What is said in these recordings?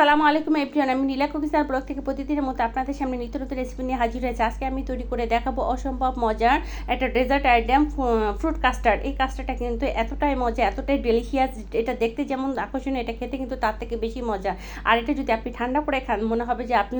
আসসালামু আলাইকুম এভরিওয়ান, আমি নীলা কুকিসার ব্লগ থেকে প্রতিদিনের মতো আপনাদের সামনে নিত্য নতুন রেসিপি নিয়ে হাজির হয়েছে। আজকে আমি তৈরি করে দেখাবো অসম্ভব মজার একটা ডেজার্ট আইটেম, ফ্রুট কাস্টার্ড। এই কাস্টার্ডটা কিন্তু এতটাই মজা, এতটাই ডেলিশিয়াস, এটা দেখতে যেমন আকর্ষণীয়, এটা খেতে কিন্তু তার থেকে বেশি মজা। আর এটা যদি আপনি ঠান্ডা করে খান, মনে হবে যে আপনি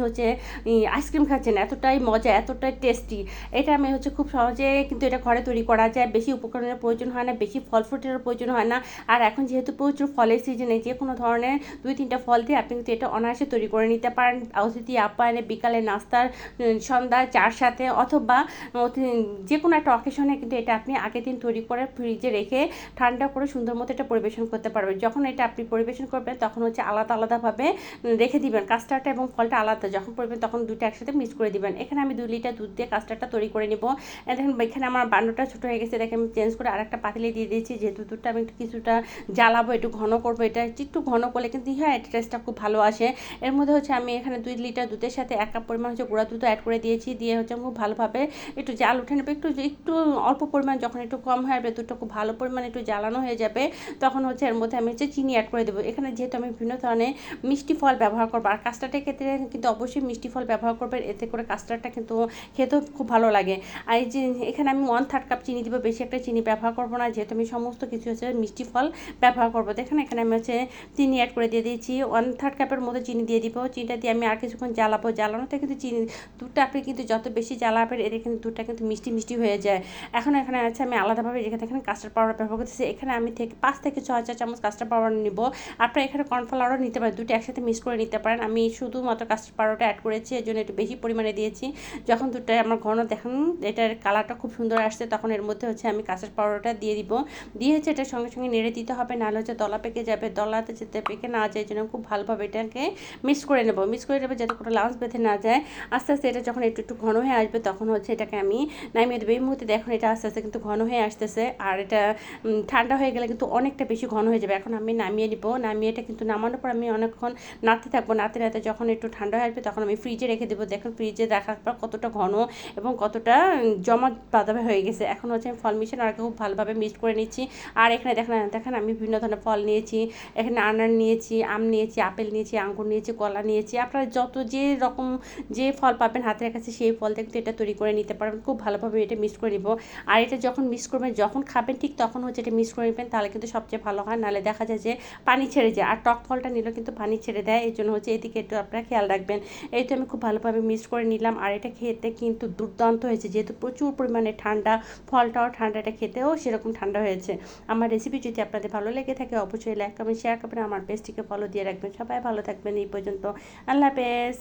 আইসক্রিম খাচ্ছেন, এতটাই মজা, এতটাই টেস্টি। এটা আমি খুব সহজে কিন্তু এটা ঘরে তৈরি করা যায়। বেশি উপকরণের প্রয়োজন হয় না, বেশি ফল ফ্রুটেরও প্রয়োজন হয় না। আর এখন যেহেতু প্রচুর ফলের সিজনে যে কোনো ধরনের 2-3টা ফল দিয়ে আপনি কিন্তু এটা অনায়াসে তৈরি করে নিতে পারেন। অতিথি আপ্যায়নে, বিকালে নাস্তার, সন্ধ্যায় চার সাথে, অথবা যে কোনো একটা অকেশনে কিন্তু এটা আপনি আগের দিন তৈরি করে ফ্রিজে রেখে ঠান্ডা করে সুন্দর মতো এটা পরিবেশন করতে পারবেন। যখন এটা আপনি পরিবেশন করবেন তখন আলাদা আলাদাভাবে রেখে দিবেন। কাস্টার্ডটা এবং ফলটা আলাদা যখন পড়বেন তখন দুটো একসাথে মিক্স করে দিবেন। এখানে আমি 2 লিটার দুধ দিয়ে কাস্টার্ডটা তৈরি করে নেব। দেখেন এখানে আমার বান্ডটা ছোটো হয়ে গেছে, দেখে আমি চেঞ্জ করে আরেকটা পাতিলে দিয়ে দিয়েছি। যেহেতু দুধটা আমি একটু কিছুটা জ্বালাবো, একটু ঘন করবো, এটা একটু ঘন করলে কিন্তু এটা টেস্টটা খুব ভালো আসে। এর মধ্যে আমি এখানে 2 লিটার দুধের সাথে 1 কাপ পরিমাণ গুঁড়া দুধ অ্যাড করে দিয়েছি। দিয়ে খুব ভালোভাবে একটু জাল উঠে নেবে। একটু অল্প পরিমাণ, যখন একটু কম হয়ে যাবে, দুধটা খুব ভালো পরিমাণে একটু জ্বালানো হয়ে যাবে, তখন এর মধ্যে আমি চিনি অ্যাড করে দেবো। এখানে যেহেতু আমি বিভিন্ন ধরনের মিষ্টি ফল ব্যবহার করবো, আর কাস্টার্ডের ক্ষেত্রে কিন্তু অবশ্যই মিষ্টি ফল ব্যবহার করবেন, এতে করে কাস্টার্ডটা কিন্তু খেতেও খুব ভালো লাগে। আর এই যে এখানে আমি 1/3 কাপ চিনি দিব, বেশি একটা চিনি ব্যবহার করবো না, যেহেতু আমি সমস্ত কিছু মিষ্টি ফল ব্যবহার করবো। দেখেন এখানে আমি চিনি অ্যাড করে দিয়ে দিয়েছি। 1/3 কাপের মতো চিনি দিয়ে দিব। চিনিটা দিয়ে আমি আর কিছুক্ষণ জ্বালাবো। জ্বালানোতে কিন্তু দুধটা আপনি কিন্তু যত বেশি জ্বালাবেন, এতে কিন্তু দুধটা কিন্তু মিষ্টি মিষ্টি হয়ে যায়। এখন এখানে আমি আলাদাভাবে এখানে কাস্টার্ড পাউডার ব্যবহার করতেছি। এখানে আমি 5 থেকে 6 চা চামচ কাস্টার্ড পাউডার নিব। আপনারা এখানে কর্নফ্লাওয়ারও নিতে পারেন, দুটো একসাথে মিক্স করে নিতে পারেন। আমি শুধুমাত্র কাস্টার্ড পাউডারটা অ্যাড করেছি, এর জন্য একটু বেশি পরিমাণে দিয়েছি। যখন দুধটা আমার ঘন দেখেন এটার কালারটা খুব সুন্দর আসছে, তখন এর মধ্যে আমি কাস্টার্ড পাউডারটা দিয়ে দিব। দিয়ে এটার সঙ্গে সঙ্গে নেড়ে দিতে হবে, নাহলে দলা পেকে যাবে। দলাতে যেতে পেকে না যায়, জন্য খুব ভালোভাবে এটাকে মিক্স করে নেব। মিক্স করে নেবো যাতে কোনো লাঞ্চ বেঁধে না যায়। আস্তে আস্তে এটা যখন একটু ঘন হয়ে আসবে, তখন এটাকে আমি নামিয়ে দেবো। এই মুহূর্তে দেখুন এটা আস্তে আস্তে কিন্তু ঘন হয়ে আসতেছে, আর এটা ঠান্ডা হয়ে গেলে কিন্তু অনেকটা বেশি ঘন হয়ে যাবে। এখন আমি নামিয়ে নিব। নামিয়ে এটা কিন্তু নামানোর পর আমি অনেকক্ষণ নাড়তে থাকবো। নাড়তে নাড়তে যখন একটু ঠান্ডা হয়ে আসবে, তখন আমি ফ্রিজে রেখে দেবো। দেখুন ফ্রিজে রাখার পর কতটা ঘন এবং কতটা জমা বাঁধাবে হয়ে গেছে। এখন আমি ফল মিশান আর খুব ভালোভাবে মিক্স করে নিচ্ছি। আর এখানে দেখেন আমি বিভিন্ন ধরনের ফল নিয়েছি। এখানে আনার নিয়েছি, আম নিয়েছি, আপেল নিয়েছি, আঙ্গুর নিয়েছি, কলা নিয়েছি। আপনারা যে রকম যে ফল পাবেন হাতের কাছে, সেই ফল থেকে এটা তৈরি করে নিতে পারবেন। খুব ভালোভাবে এটা মিক্স করে নিব। আর এটা যখন মিক্স করবেন, যখন খাবেন ঠিক তখন এটা মিক্স করে নেবেন, তাহলে কিন্তু সবচেয়ে ভালো হয়। নাহলে দেখা যায় যে পানি ছেড়ে যায়, আর টক ফলটা নিলেও কিন্তু পানি ছেড়ে দেয়। এই জন্য এদিকে একটু আপনারা খেয়াল রাখবেন। এই তো আমি খুব ভালোভাবে মিক্স করে নিলাম। আর এটা খেতে কিন্তু দুর্দান্ত হয়েছে, যেহেতু প্রচুর পরিমাণে ঠান্ডা, ফলটাও ঠান্ডা, এটা খেতেও সেরকম ঠান্ডা হয়েছে। আমার রেসিপি যদি আপনাদের ভালো লেগে থাকে, অবশ্যই লাইক কমেন্ট শেয়ার করবেন, আমার পেজটিকে ফলো দিয়ে রাখবেন। সবাই ভালো থাকবেন। এই পর্যন্ত, আল্লাহ হাফেজ।